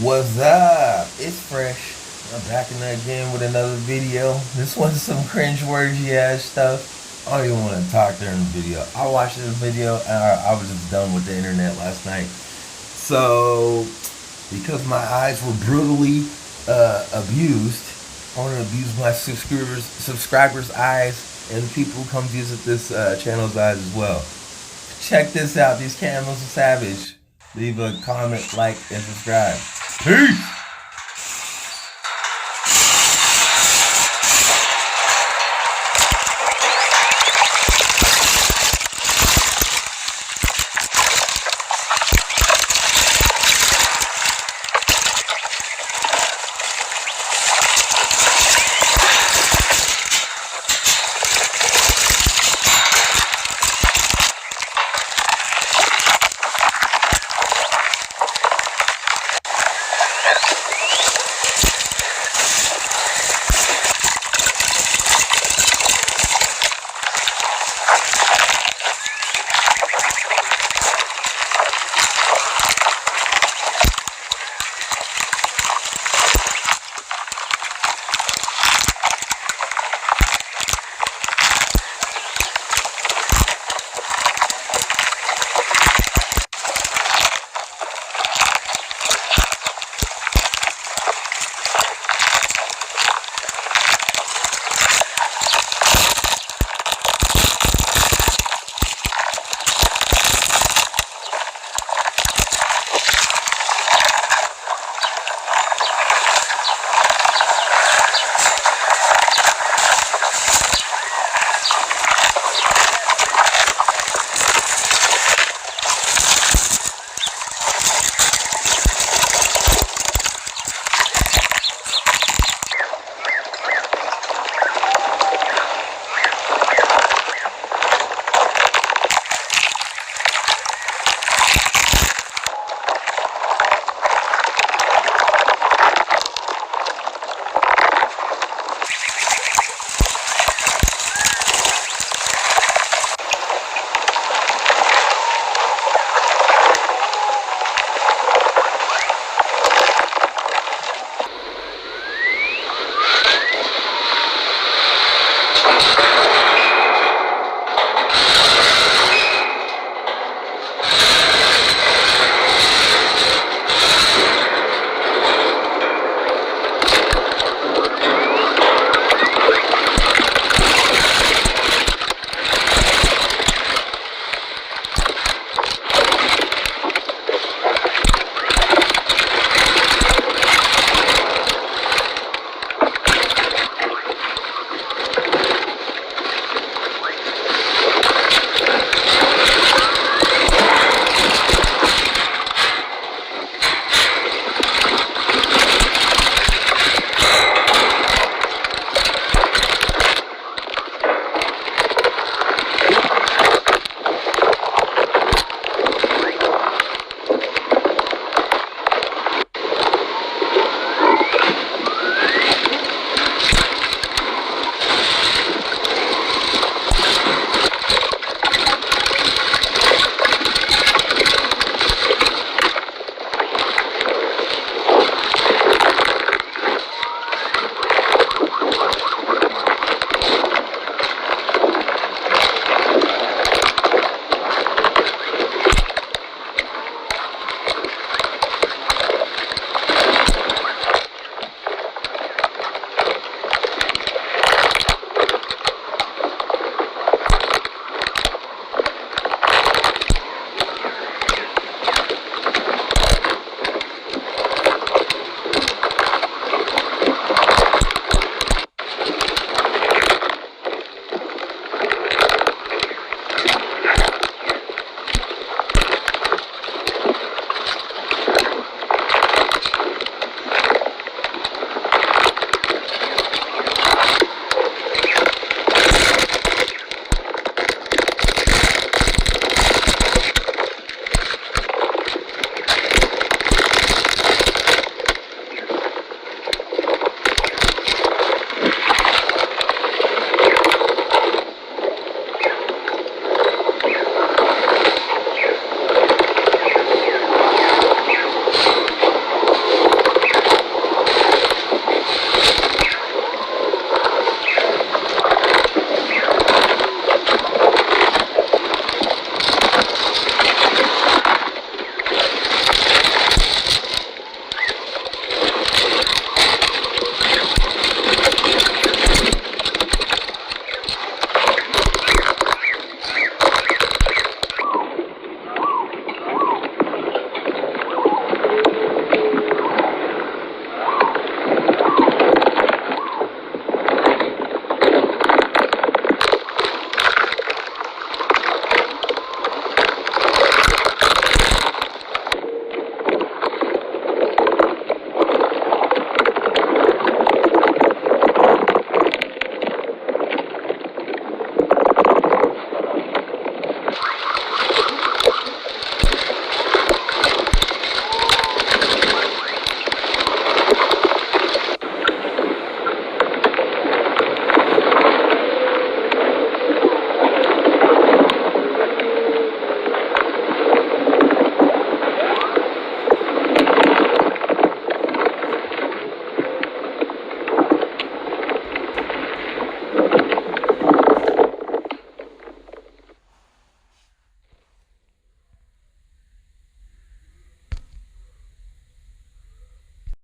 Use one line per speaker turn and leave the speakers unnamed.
What's up? It's Fresh. I'm back in there again with another video. This one's some cringe-worthy ass stuff. I don't even want to talk during the video. I watched this video and I was just done with the internet last night. So, because my eyes were brutally abused, I want to abuse my subscribers' eyes and the people who come visit this channel's eyes as well. Check this out. These candles are savage. Leave a comment, like, and subscribe. Peace!